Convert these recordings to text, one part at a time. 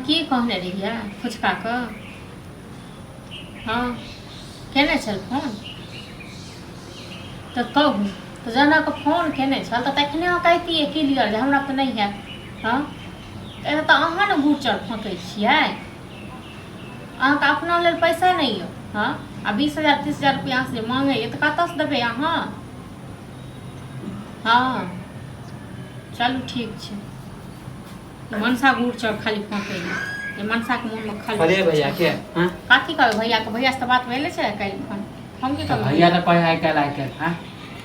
की कहने रहिए फुचकाके हाँ केने छल फोन तो कहू तो जनक फोन केने छल तऽ तखने अहाँ कहितियै क्लियर जे हमरा तऽ नहीं है हाँ तऽ अहाँ ने गुचर फँकै छियै अहाँके अपना लेल पैसा नहीं यऽ हाँ आ 20,000 30,000 रुपया अहाँ से मांगैए तऽ कतऽसँ देबै अहाँ हाँ चलू ठीक छै मनसा गुचर खाली फँकैए मनसा के मुँह में खाली अरे भैया के हां काथी कहबै भैया के भैया से बात भेले छै काल्हि खन हम की कहबै भैया तऽ कहै आइ काल्हि हां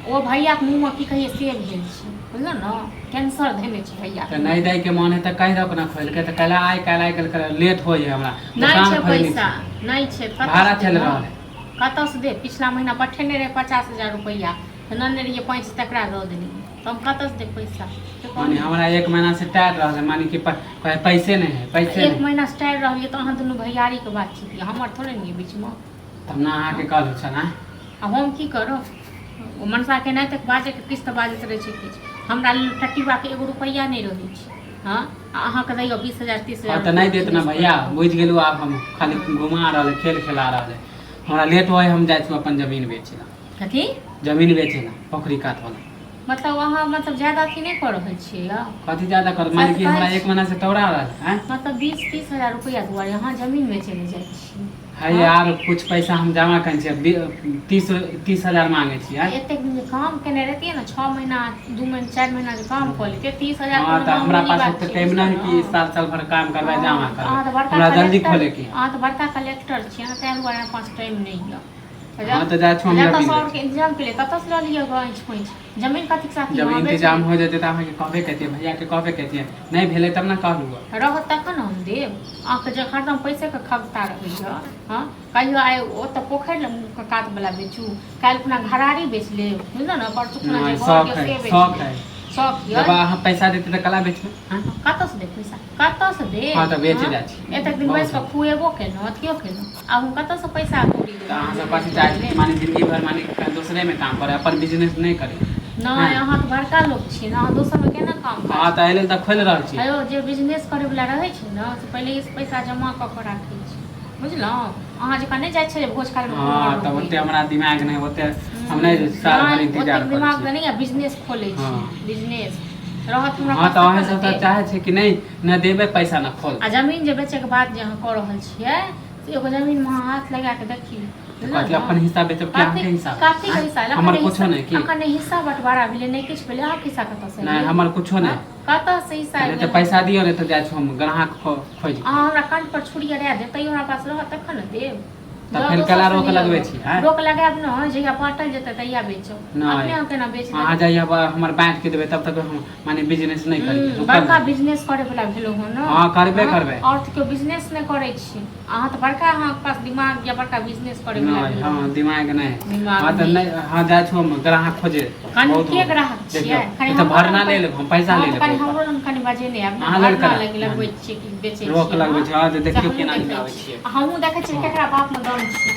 ओ भैया के मुँह में की कहिए से भेल छै बुझल न कैंसर धेने छै भैया तऽ नहीं दै के मन है तऽ कहि दो ना खोल के तऽ कहला आइ काल्हि लेट होय है हमरा नहीं छै पैसा नहीं छै भाड़ा चल रहल है कतऽ से दे पिछला महीना पठेने रहे 50,000 रुपया तऽ नन्ने रहिए 5 तकरा दऽ देली तो हम कतऽ से दे पैसा माने हमरा 1 महीना से टाइट रहल माने कि पैसे नहीं है पैसे 1 महीना से टाइट रहलिए तो अहाँ दुनू भैयारी के बात छी हमर थोड़े नहीं बीच में तब ना अहाँ के कहलु छ ना आ हम की करब ओ मनसा के नहीं तक बाजे के किस्त बाजैत रहे छै किछ हमरा टट्टीबा के 1 रुपया नहीं रहै छै हां अहाँ के दैयो 20,000 30,000 तऽ नहीं देत ना भैया बुझ गेलु आब हम खाली घुमा रहल खेल खेला रहल हमरा लेट होय हम जाय छी अपन जमीन बेचे ला कथी जमीन बेचे ला पोखरी काट वाला मतलब वहाँ मतलब ज्यादा अथी नहीं कर रहल छियै या कथी ज्यादा कर माने कि हमरा 1 महीना से टौरा रहल हैं मतलब 20-30,000 रुपया दुआरे यहाँ जमीन बेचे ले जाय छी है यार कुछ पैसा हम जमा कर छी 30,000 मांगे छी यार एते दिन काम केने रहतिए ना 6 महीना 2 महीना 4 महीना जो काम कर लेते 30,000 हां त हमरा पास तो टाइम नहीं कि साल भर काम करबा जमा कर हमरा जल्दी खोले के हां तो बड़का कलेक्टर छी ना तैन दुआरे पास टाइम नहीं है हां तो जा छु हम जमीन के इंतजाम के लिए कतस ल लियो गंज पंच जमीन कथि साथ जब इंतजाम हो जेते त हम के कहबे कहते भैया के कहबे कहते नहीं भेले तब ना कहलु रह तखन हम देब आके जे हरदम पैसे के खगता रहै छ हां कहियो आए ओ त पोखर काट वाला बेचू काल खुना घरारी बेच ले बुझल ना परचुकना जे घर के से बेच शौक है जब हम पैसा देते त कला बेचबे हां कतस दे पैसा कतस दे हां त बेच जा छी एतक दिन बैस के खुएबो केनो अथियो केनो आ हम कतस पैसा कौड़ी त अहाँ सब पास चाहे माने जिंदगी भर माने दूसरे में काम करे अपन बिजनेस नहीं करे नहीं अहाँ तो बड़का लोग छी ना दोसर में केना काम करे हां त एले त खोल रहल छी अयो जे बिजनेस करे वाला रहै छै ना से पहले इस पैसा जमा क के राखै छी बुझलौ अहाँ जका नहीं जाय छै भोज खाए में हां त ओते हमरा दिमाग नहीं ओते हम नहीं साल भर इंतजार कर दिमाग नहीं है बिजनेस खोले छी बिजनेस रहत हमरा हां त अहाँ सब त चाहे छै कि नहीं न देबे पैसा न खोल आ जमीन जे बेचे के बाद जे अहाँ कर रहल छियै से एगो जमीन में हाथ लगा के देखी कथि अपन हिस्सा बेचब क्या के हिसाब काफी के हिस्सा हमर कुछो नहीं की अखन हिस्सा बंटवारा भेले नहीं किछ भेले अहाँ हिस्सा कत से नहीं हमर कुछो नहीं कत से हिस्सा नहीं त पैसा दियो नहीं त जाय छु हम ग्राहक खोज अहाँ हमरा कंठ पर छुरी अड़ा दे तैयो हमरा पास रहत तखन न देब त फिर कला रोक लगबै छी हैं रोक लगाब न जहिया पाटल जेते तहिया बेचो अपने हम केना बेच अहाँ जहिया हमर बैंक के देबे तब तक हम माने बिजनेस नहीं करी बड़का बिजनेस करे वाला भेलो हो न हां करबे करबे और तो बिजनेस नहीं करे छी अहाँ त बड़का अहाँ के पास दिमाग या बड़का बिजनेस करे वाला हां दिमाग नहीं हां त नहीं हां जाय छु हम ग्राहक खोजे कनी के ग्राहक छियै खाली त भरना ले लेब हम पैसा ले लेब कनी हमरो लग कनी बाजे नहीं आब अहाँ लड़का लगबै छी कि बेचे छी रोक लगबै छी हां देखियो केना लगाबै छी हमहु देखै छी केकरा बाप में दम छी